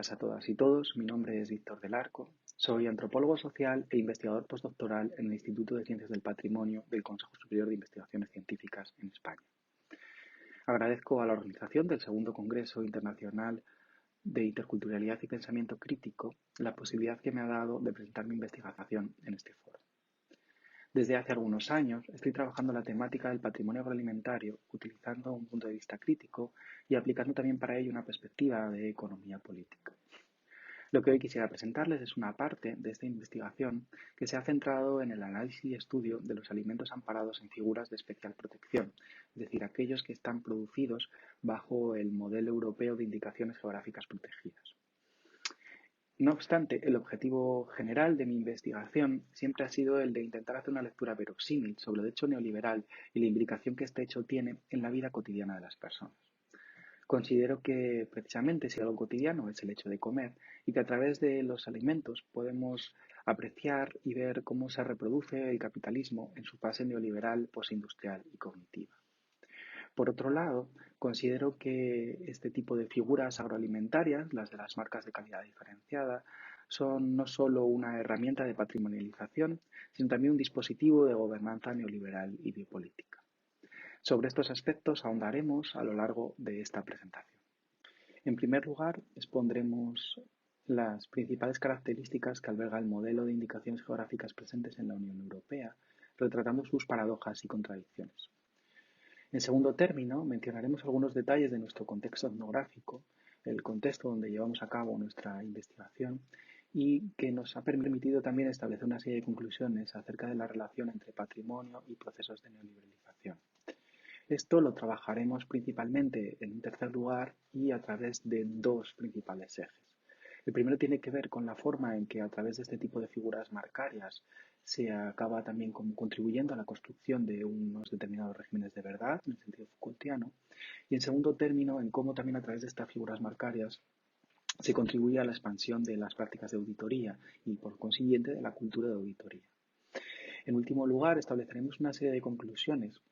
días a todas y todos. Mi nombre es Víctor del Arco. Soy antropólogo social e investigador postdoctoral en el Instituto de Ciencias del Patrimonio del Consejo Superior de Investigaciones Científicas en España. Agradezco a la organización del Segundo Congreso Internacional de Interculturalidad y Pensamiento Crítico la posibilidad que me ha dado de presentar mi investigación en este foro. Desde hace algunos años estoy trabajando la temática del patrimonio agroalimentario utilizando un punto de vista crítico y aplicando también para ello una perspectiva de economía política. Lo que hoy quisiera presentarles es una parte de esta investigación que se ha centrado en el análisis y estudio de los alimentos amparados en figuras de especial protección, es decir, aquellos que están producidos bajo el modelo europeo de indicaciones geográficas protegidas. No obstante, el objetivo general de mi investigación siempre ha sido el de intentar hacer una lectura verosímil sobre el hecho neoliberal y la implicación que este hecho tiene en la vida cotidiana de las personas. Considero que precisamente si algo cotidiano es el hecho de comer y que a través de los alimentos podemos apreciar y ver cómo se reproduce el capitalismo en su fase neoliberal, postindustrial y cognitiva. Por otro lado, considero que este tipo de figuras agroalimentarias, las de las marcas de calidad diferenciada, son no solo una herramienta de patrimonialización, sino también un dispositivo de gobernanza neoliberal y biopolítica. Sobre estos aspectos ahondaremos a lo largo de esta presentación. En primer lugar, expondremos las principales características que alberga el modelo de indicaciones geográficas presentes en la Unión Europea, retratando sus paradojas y contradicciones. En segundo término, mencionaremos algunos detalles de nuestro contexto etnográfico, el contexto donde llevamos a cabo nuestra investigación y que nos ha permitido también establecer una serie de conclusiones acerca de la relación entre patrimonio y procesos de neoliberalización. Esto lo trabajaremos principalmente en un tercer lugar y a través de dos principales ejes. El primero tiene que ver con la forma en que a través de este tipo de figuras marcarias se acaba también contribuyendo a la construcción de unos determinados regímenes de verdad, en el sentido Foucaultiano, y en segundo término en cómo también a través de estas figuras marcarias se contribuye a la expansión de las prácticas de auditoría y por consiguiente de la cultura de auditoría. En último lugar, estableceremos una serie de conclusiones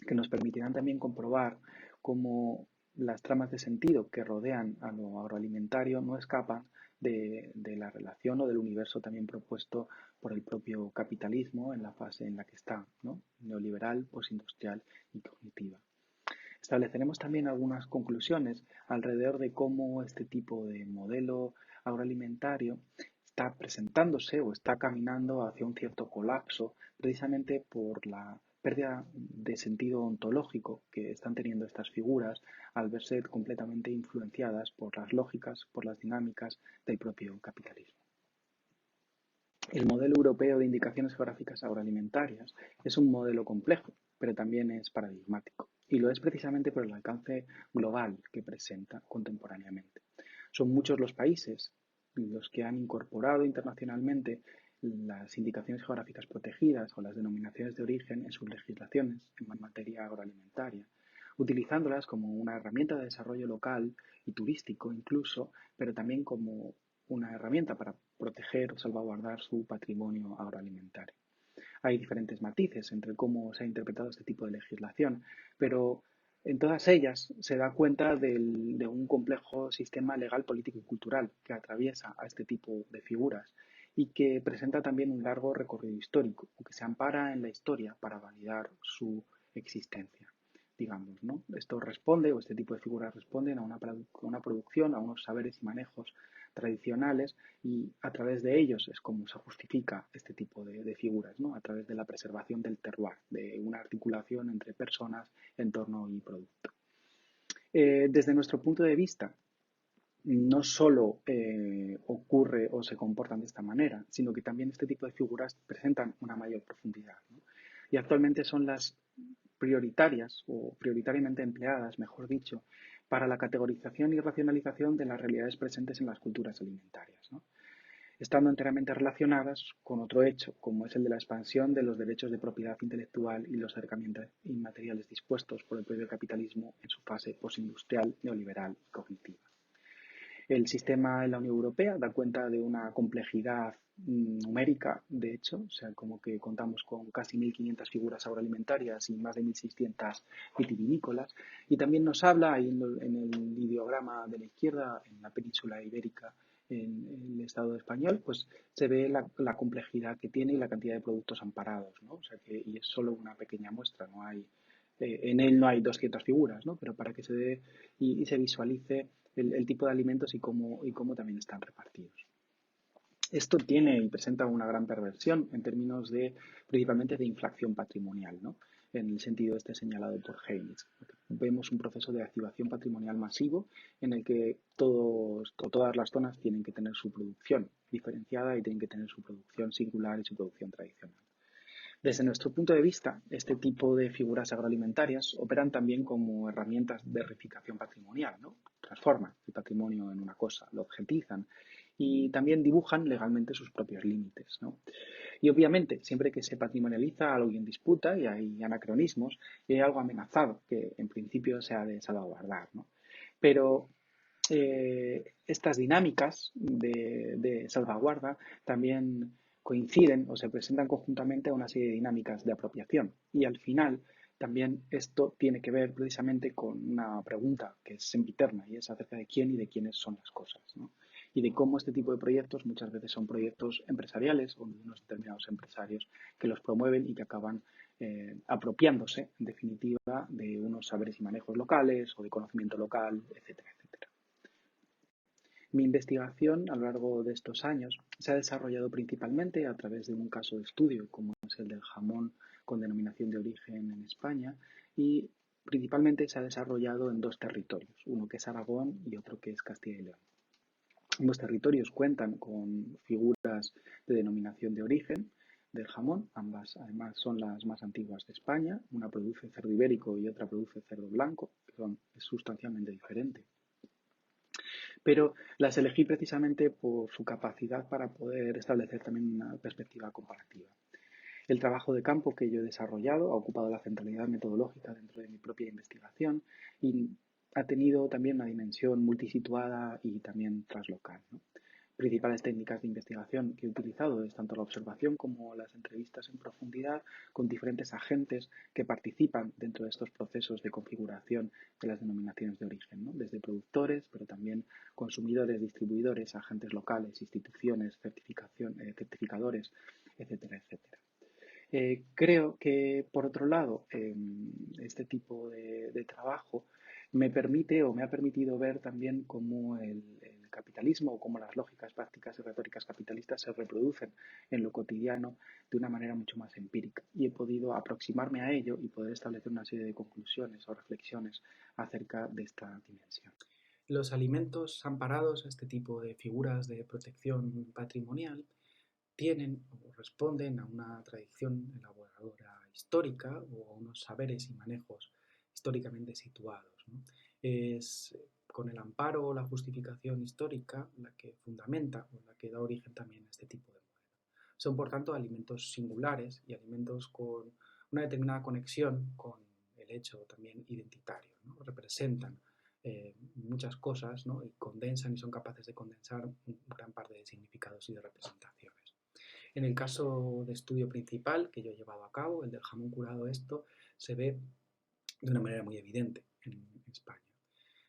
que nos permitirán también comprobar cómo las tramas de sentido que rodean a lo agroalimentario no escapan de la relación o del universo también propuesto por el propio capitalismo en la fase en la que está, ¿no? Neoliberal, postindustrial y cognitiva. Estableceremos también algunas conclusiones alrededor de cómo este tipo de modelo agroalimentario está presentándose o está caminando hacia un cierto colapso precisamente por la pérdida de sentido ontológico que están teniendo estas figuras al verse completamente influenciadas por las lógicas, por las dinámicas del propio capitalismo. El modelo europeo de indicaciones geográficas agroalimentarias es un modelo complejo, pero también es paradigmático, y lo es precisamente por el alcance global que presenta contemporáneamente. Son muchos los países los que han incorporado internacionalmente las indicaciones geográficas protegidas o las denominaciones de origen en sus legislaciones en materia agroalimentaria, utilizándolas como una herramienta de desarrollo local y turístico incluso, pero también como una herramienta para proteger o salvaguardar su patrimonio agroalimentario. Hay diferentes matices entre cómo se ha interpretado este tipo de legislación, pero en todas ellas se da cuenta de un complejo sistema legal, político y cultural que atraviesa a este tipo de figuras y que presenta también un largo recorrido histórico, o que se ampara en la historia para validar su existencia. Digamos, ¿no? Esto responde, o este tipo de figuras responden a una producción, a unos saberes y manejos tradicionales y a través de ellos es como se justifica este tipo de figuras, ¿no? A través de la preservación del terroir, de una articulación entre personas, entorno y producto. Desde nuestro punto de vista, no solo ocurre o se comportan de esta manera, sino que también este tipo de figuras presentan una mayor profundidad, ¿no? Y actualmente son las prioritarias o prioritariamente empleadas, mejor dicho, para la categorización y racionalización de las realidades presentes en las culturas alimentarias, ¿no? Estando enteramente relacionadas con otro hecho, como es el de la expansión de los derechos de propiedad intelectual y los herramientas inmateriales dispuestos por el propio capitalismo en su fase postindustrial, neoliberal y cognitiva. El sistema en la Unión Europea da cuenta de una complejidad numérica, de hecho, o sea, como que contamos con casi 1.500 figuras agroalimentarias y más de 1.600 vitivinícolas. Y también nos habla, ahí en el ideograma de la izquierda, en la península ibérica, en el Estado español, pues se ve la complejidad que tiene y la cantidad de productos amparados, ¿no? O sea que, y es solo una pequeña muestra, no hay, en él no hay 200 figuras, ¿no? Pero para que se dé y se visualice el tipo de alimentos y cómo también están repartidos. Esto tiene y presenta una gran perversión en términos de, principalmente de inflación patrimonial, ¿no? En el sentido este señalado por Haynes. Vemos un proceso de activación patrimonial masivo en el que todas las zonas tienen que tener su producción diferenciada y tienen que tener su producción singular y su producción tradicional. Desde nuestro punto de vista, este tipo de figuras agroalimentarias operan también como herramientas de reificación patrimonial, ¿no? Transforman el patrimonio en una cosa, lo objetizan y también dibujan legalmente sus propios límites, ¿no? Y obviamente, siempre que se patrimonializa algo en disputa y hay anacronismos, hay algo amenazado que en principio se ha de salvaguardar, ¿no? Pero estas dinámicas de salvaguarda también coinciden o se presentan conjuntamente a una serie de dinámicas de apropiación. Y al final también esto tiene que ver precisamente con una pregunta que es sempiterna y es acerca de quién y de quiénes son las cosas, ¿no? Y de cómo este tipo de proyectos muchas veces son proyectos empresariales o de unos determinados empresarios que los promueven y que acaban apropiándose, en definitiva, de unos saberes y manejos locales o de conocimiento local, etcétera, etcétera. Mi investigación a lo largo de estos años se ha desarrollado principalmente a través de un caso de estudio, como es el del jamón con denominación de origen en España, y principalmente se ha desarrollado en dos territorios, uno que es Aragón y otro que es Castilla y León. Ambos territorios cuentan con figuras de denominación de origen del jamón, ambas además son las más antiguas de España, una produce cerdo ibérico y otra produce cerdo blanco, que es sustancialmente diferente, pero las elegí precisamente por su capacidad para poder establecer también una perspectiva comparativa. El trabajo de campo que yo he desarrollado ha ocupado la centralidad metodológica dentro de mi propia investigación y ha tenido también una dimensión multisituada y también translocal, ¿no? Principales técnicas de investigación que he utilizado es tanto la observación como las entrevistas en profundidad con diferentes agentes que participan dentro de estos procesos de configuración de las denominaciones de origen, ¿no? Desde productores, pero también consumidores, distribuidores, agentes locales, instituciones, certificadores, etcétera, etcétera. Creo que, por otro lado, este tipo de trabajo me permite o me ha permitido ver también cómo el capitalismo o cómo las lógicas, prácticas y retóricas capitalistas se reproducen en lo cotidiano de una manera mucho más empírica. Y he podido aproximarme a ello y poder establecer una serie de conclusiones o reflexiones acerca de esta dimensión. Los alimentos amparados a este tipo de figuras de protección patrimonial tienen o responden a una tradición elaboradora histórica o a unos saberes y manejos históricamente situados, ¿no? Es con el amparo o la justificación histórica la que fundamenta o la que da origen también a este tipo de modelo. Son, por tanto, alimentos singulares y alimentos con una determinada conexión con el hecho también identitario, ¿no? Representan muchas cosas, ¿no? Y condensan y son capaces de condensar un gran parte de significados y de representaciones. En el caso de estudio principal que yo he llevado a cabo, el del jamón curado, esto se ve de una manera muy evidente en España.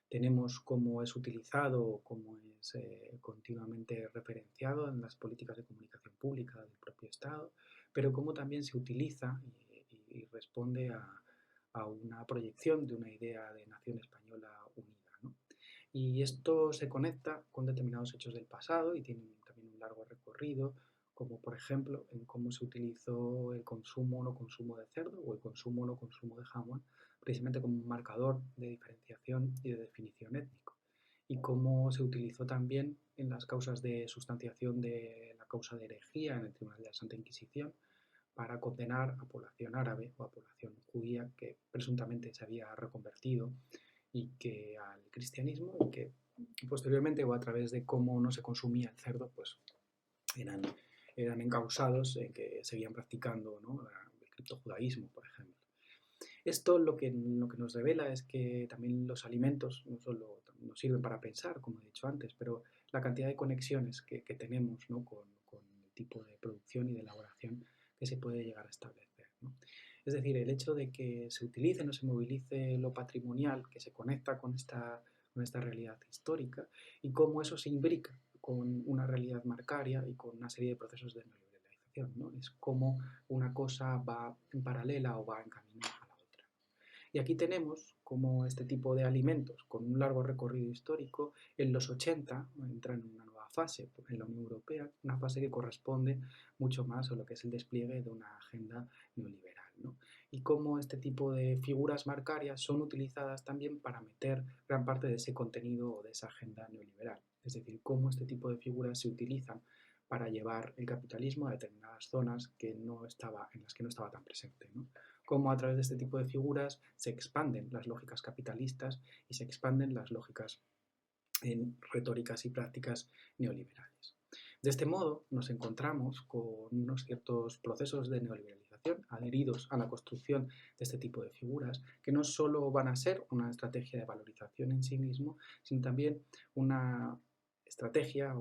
Tenemos cómo es utilizado, cómo es continuamente referenciado en las políticas de comunicación pública del propio Estado, pero cómo también se utiliza y responde a una proyección de una idea de nación española unida, ¿no? Y esto se conecta con determinados hechos del pasado y tiene también un largo recorrido, como por ejemplo en cómo se utilizó el consumo o no consumo de cerdo o el consumo o no consumo de jamón, precisamente como un marcador de diferenciación y de definición étnico. Y cómo se utilizó también en las causas de sustanciación de la causa de herejía en el Tribunal de la Santa Inquisición para condenar a población árabe o a población judía que presuntamente se había reconvertido y que al cristianismo y que posteriormente o a través de cómo no se consumía el cerdo, pues eran, eran encausados en que seguían practicando, ¿no? El criptojudaísmo, por ejemplo. Esto lo que nos revela es que también los alimentos no solo nos sirven para pensar, como he dicho antes, pero la cantidad de conexiones que tenemos, ¿no? con el tipo de producción y de elaboración que se puede llegar a establecer, ¿no? Es decir, el hecho de que se utilice, no se movilice lo patrimonial, que se conecta con esta realidad histórica, y cómo eso se imbrica con una realidad marcaria y con una serie de procesos de neoliberalización, ¿no? Es como una cosa va en paralela o va en camino a la otra. Y aquí tenemos como este tipo de alimentos con un largo recorrido histórico, en los 80 entran en una nueva fase en la Unión Europea, una fase que corresponde mucho más a lo que es el despliegue de una agenda neoliberal, ¿no? Y cómo este tipo de figuras marcarias son utilizadas también para meter gran parte de ese contenido o de esa agenda neoliberal. Es decir, cómo este tipo de figuras se utilizan para llevar el capitalismo a determinadas zonas en las que no estaba tan presente, ¿no? Cómo a través de este tipo de figuras se expanden las lógicas capitalistas y se expanden las lógicas en retóricas y prácticas neoliberales. De este modo nos encontramos con unos ciertos procesos de neoliberalización adheridos a la construcción de este tipo de figuras que no solo van a ser una estrategia de valorización en sí mismo, sino también una estrategia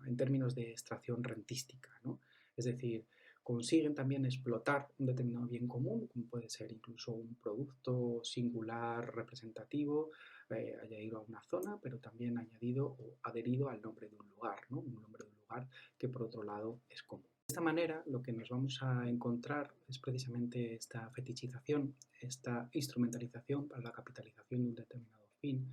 en términos de extracción rentística, ¿no? Es decir, consiguen también explotar un determinado bien común, como puede ser incluso un producto singular representativo, añadido a una zona, pero también añadido o adherido al nombre de un lugar, ¿no? Un nombre de un lugar que por otro lado es común. De esta manera lo que nos vamos a encontrar es precisamente esta fetichización, esta instrumentalización para la capitalización de un determinado fin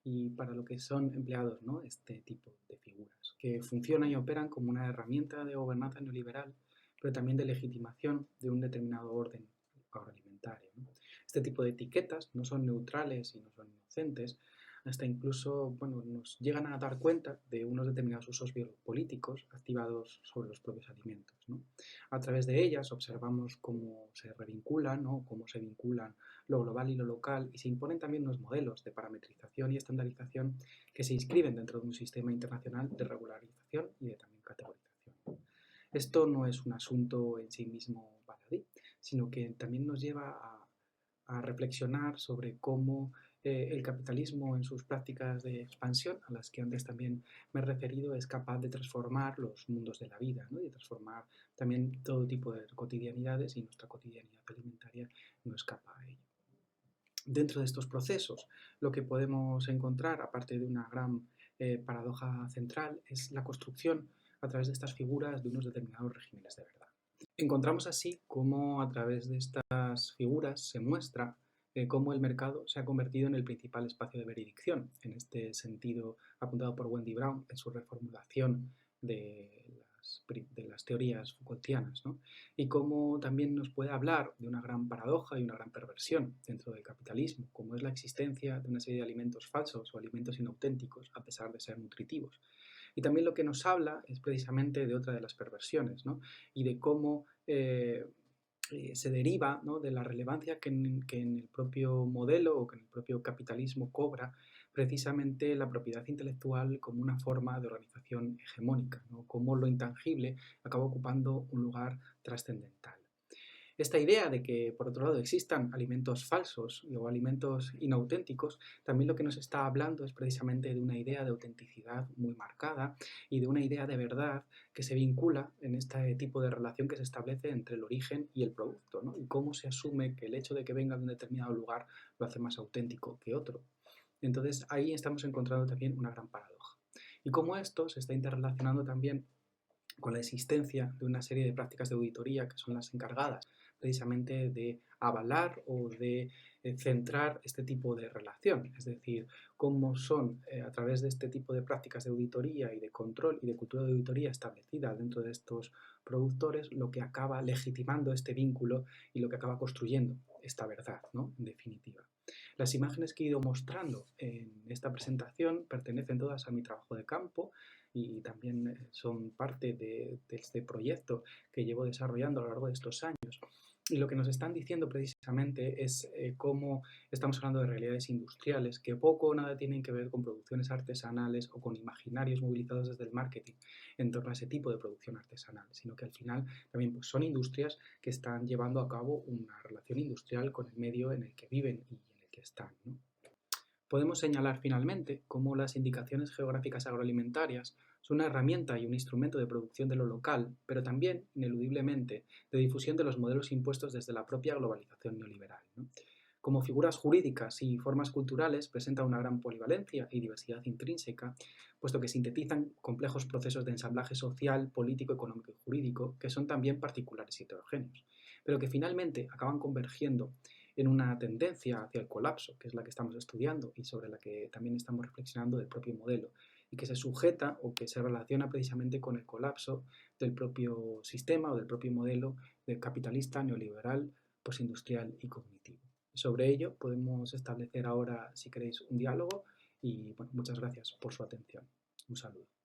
y para lo que son empleados, ¿no? Este tipo de figuras, que funcionan y operan como una herramienta de gobernanza neoliberal, pero también de legitimación de un determinado orden agroalimentario, ¿no? Este tipo de etiquetas no son neutrales y no son inocentes, hasta incluso nos llegan a dar cuenta de unos determinados usos biopolíticos activados sobre los propios alimentos, ¿no? A través de ellas observamos cómo se revinculan, ¿no? Cómo se vinculan lo global y lo local y se imponen también unos modelos de parametrización y estandarización que se inscriben dentro de un sistema internacional de regularización y de también categorización. Esto no es un asunto en sí mismo baladí, sino que también nos lleva a reflexionar sobre cómo el capitalismo en sus prácticas de expansión, a las que antes también me he referido, es capaz de transformar los mundos de la vida, ¿no? Y de transformar también todo tipo de cotidianidades y nuestra cotidianidad alimentaria no escapa a ello. Dentro de estos procesos, lo que podemos encontrar, aparte de una gran paradoja central, es la construcción a través de estas figuras de unos determinados regímenes de verdad. Encontramos así cómo a través de estas figuras se muestra cómo el mercado se ha convertido en el principal espacio de veredicción, en este sentido apuntado por Wendy Brown en su reformulación de las teorías Foucaultianas, ¿no? Y cómo también nos puede hablar de una gran paradoja y una gran perversión dentro del capitalismo, como es la existencia de una serie de alimentos falsos o alimentos inauténticos a pesar de ser nutritivos. Y también lo que nos habla es precisamente de otra de las perversiones, ¿no? Y de cómo se deriva, ¿no? De la relevancia que en el propio modelo o que en el propio capitalismo cobra precisamente la propiedad intelectual como una forma de organización hegemónica, ¿no? Cómo lo intangible acaba ocupando un lugar trascendental. Esta idea de que, por otro lado, existan alimentos falsos o alimentos inauténticos, también lo que nos está hablando es precisamente de una idea de autenticidad muy marcada y de una idea de verdad que se vincula en este tipo de relación que se establece entre el origen y el producto, ¿no? Y cómo se asume que el hecho de que venga de un determinado lugar lo hace más auténtico que otro. Entonces ahí estamos encontrando también una gran paradoja. Y cómo esto se está interrelacionando también con la existencia de una serie de prácticas de auditoría que son las encargadas precisamente de avalar o de centrar este tipo de relación, es decir, cómo son a través de este tipo de prácticas de auditoría y de control y de cultura de auditoría establecida dentro de estos productores lo que acaba legitimando este vínculo y lo que acaba construyendo esta verdad, ¿no? En definitiva. Las imágenes que he ido mostrando en esta presentación pertenecen todas a mi trabajo de campo y también son parte de este proyecto que llevo desarrollando a lo largo de estos años. Y lo que nos están diciendo precisamente es cómo estamos hablando de realidades industriales que poco o nada tienen que ver con producciones artesanales o con imaginarios movilizados desde el marketing en torno a ese tipo de producción artesanal, sino que al final también pues, son industrias que están llevando a cabo una relación industrial con el medio en el que viven y en el que están, ¿no? Podemos señalar finalmente cómo las indicaciones geográficas agroalimentarias Es una herramienta y un instrumento de producción de lo local, pero también, ineludiblemente, de difusión de los modelos impuestos desde la propia globalización neoliberal, ¿no? Como figuras jurídicas y formas culturales, presenta una gran polivalencia y diversidad intrínseca, puesto que sintetizan complejos procesos de ensamblaje social, político, económico y jurídico, que son también particulares y heterogéneos, pero que finalmente acaban convergiendo en una tendencia hacia el colapso, que es la que estamos estudiando y sobre la que también estamos reflexionando del propio modelo, y que se sujeta o que se relaciona precisamente con el colapso del propio sistema o del propio modelo del capitalista, neoliberal, postindustrial y cognitivo. Sobre ello podemos establecer ahora, si queréis, un diálogo y bueno, muchas gracias por su atención. Un saludo.